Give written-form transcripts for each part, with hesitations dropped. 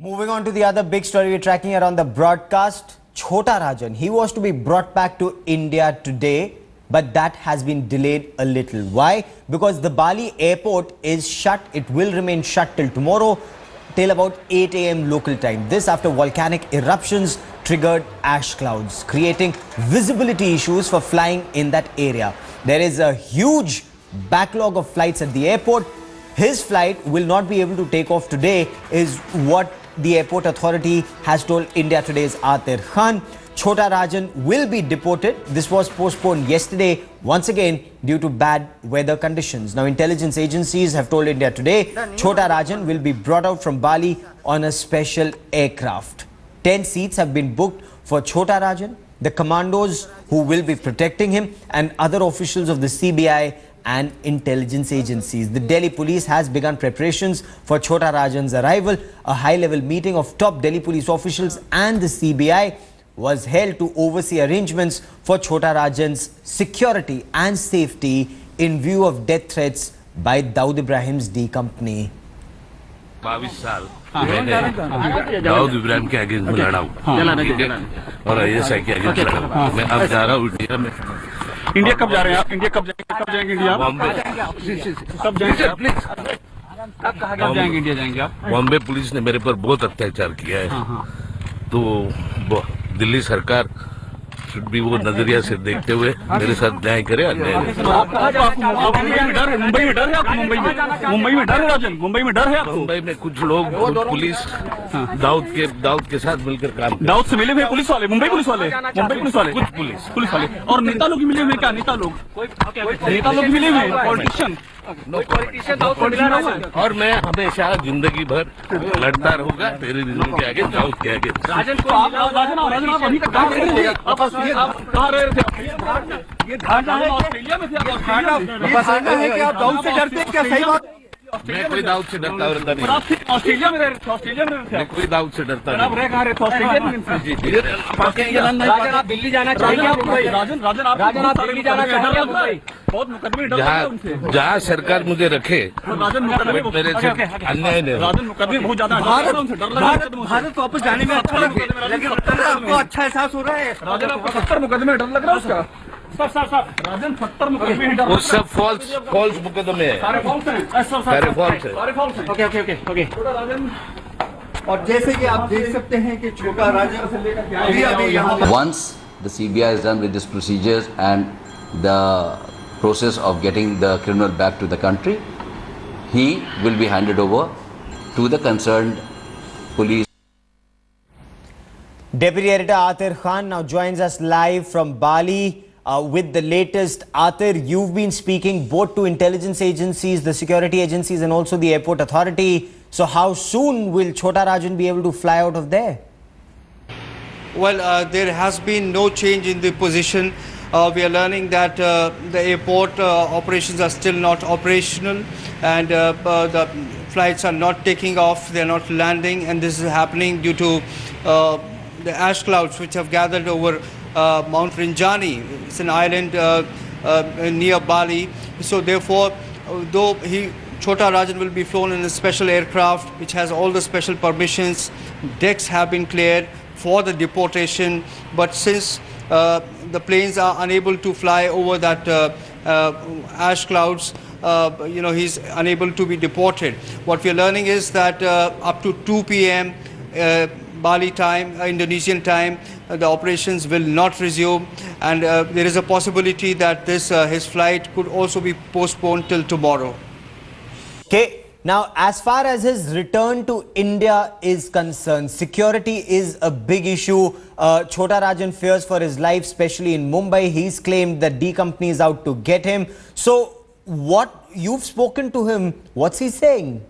Moving on to the other big story we're tracking around the broadcast, Chhota Rajan. He was to be brought back to India today, but that has been delayed a little. Why? Because the Bali airport is shut. It will remain shut till tomorrow, till about 8 a.m. local time. This after volcanic eruptions triggered ash clouds, creating visibility issues for flying in that area. There is a huge backlog of flights at the airport. His flight will not be able to take off today, is what the airport authority has told India Today's Atir Khan. Chhota Rajan will be deported. This was postponed yesterday, once again due to bad weather conditions. Now, intelligence agencies have told India Today Chhota Rajan will be brought out from Bali on a special aircraft. 10 seats have been booked for Chhota Rajan, the commandos who will be protecting him, and other officials of the CBI and intelligence agencies. The Delhi police has begun preparations for Chhota Rajan's arrival. A high-level meeting of top Delhi police officials and the CBI was held to oversee arrangements for Chhota Rajan's security and safety in view of death threats by Dawood Ibrahim's D Company. 22 साल मैंने दाऊद इब्राहिम के against में लड़ा हूँ और ISI के against लड़ा हूँ। मैं अब जा रहा हूँ इंडिया में। इंडिया कब जा रहे हैं आप? इंडिया कब जाएंगे इंडिया? बॉम्बे कब जाएंगे प्लीज? कब जाएंगे इंडिया जाएंगे आप? बॉम्बे पुलिस ने मेरे पर बहुत अत्याचार किया है, तो दिल्ली सरकार शुड भी वो नजरिया से देखते हुए मेरे साथ न्याय करे। अन्याय मुंबई में डर है आपको? मुंबई में डर है राजन? मुंबई में डर है आपको? मुंबई में कुछ लोग पुलिस दाऊद के साथ मिलकर काम कर। दाऊद से मिले हुए पुलिस वाले? मुंबई पुलिस वाले? कुछ पुलिस वाले और नेता लोग मिले हुए? क्या नेता लोग मिले हुए? पॉलिटिशियन? और मैं हमेशा जिंदगी भर लड़ता रहूंगा तेरी जिंदगी के आगे, दाऊद के आगे। राजन आप अभी तक कहाँ रहे थे? ये ऑस्ट्रेलिया में थे? आप दाऊद से डरते? क्या सही बात? मैं कोई दाऊद से डरता नहीं। आप ऑस्ट्रेलिया में रह रहे थे? ऑस्ट्रेलिया में रह रहे थे? मैं कोई दाऊद से डरता नहीं। आप रह कहाँ रहे थे? ऑस्ट्रेलिया में? राजन आप दिल्ली जाना चाहिए। राजन आप दिल्ली जाना चाहिए। बहुत मुकदमे डर लगे उनसे। जहाँ सरकार मुझे रखे राजन मुकदमे मेरे से अन्याय नहीं। राजन मुकदमे बहुत ज्यादा भारत वापस जाने में अच्छा लगे, लेकिन आपको अच्छा एहसास हो रहा है? राजन आपको 70 मुकदमे डर लग रहा है उसका? सब राजन 70 मुकदमे डर। वो सब फॉल्स मुकदमे है, सारे फॉल्स हैं। सारे फॉल्स है। ओके। और जैसे कि आप देख सकते हैं कि छोटा राजन अभी यहाँ Once the CBI is done with these procedures and the process of getting the criminal back to the country, he will be handed over to the concerned police. Deputy Editor Atir Khan now joins us live from Bali with the latest. Atir, you've been speaking both to intelligence agencies, the security agencies and also the airport authority. So how soon will Chhota Rajan be able to fly out of there? Well, there has been no change in the position. We are learning that the airport operations are still not operational, and the flights are not taking off, they are not landing, and this is happening due to the ash clouds which have gathered over Mount Rinjani. It's an island near Bali. So therefore, though Chhota Rajan will be flown in a special aircraft which has all the special permissions, decks have been cleared for the deportation, but since the planes are unable to fly over that ash clouds, he's unable to be deported. What we are learning is that up to 2 p.m. Bali time, Indonesian time, the operations will not resume, and there is a possibility that his flight could also be postponed till tomorrow. Okay. Now, as far as his return to India is concerned, security is a big issue. Chhota Rajan fears for his life, especially in Mumbai. He's claimed that D Company is out to get him. So, you've spoken to him, what's he saying?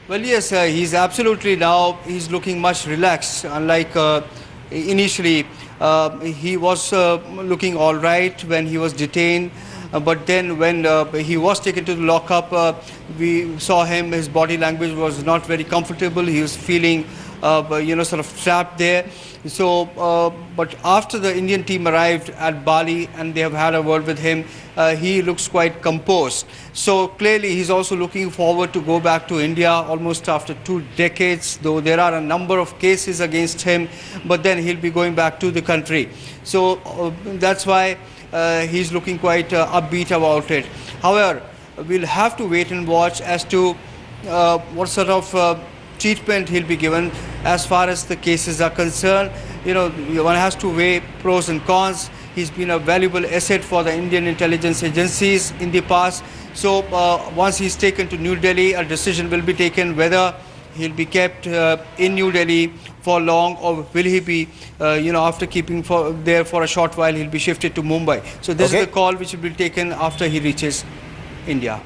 Well, yes, he's absolutely now, he's looking much relaxed, unlike initially. He was looking all right when he was detained. But then when he was taken to the lockup, we saw him, his body language was not very comfortable. He was feeling sort of trapped there. So, but after the Indian team arrived at Bali and they have had a word with him, he looks quite composed. So clearly he's also looking forward to go back to India almost after 2 decades, though there are a number of cases against him, but then he'll be going back to the country. So that's why he's looking quite upbeat about it. However, we'll have to wait and watch as to what sort of treatment he'll be given as far as the cases are concerned. One has to weigh pros and cons. He's been a valuable asset for the Indian intelligence agencies in the past. So once he's taken to New Delhi, a decision will be taken whether he'll be kept in New Delhi for long, or will he be, after keeping there for a short while, he'll be shifted to Mumbai. So this Okay. is the call which will be taken after he reaches India.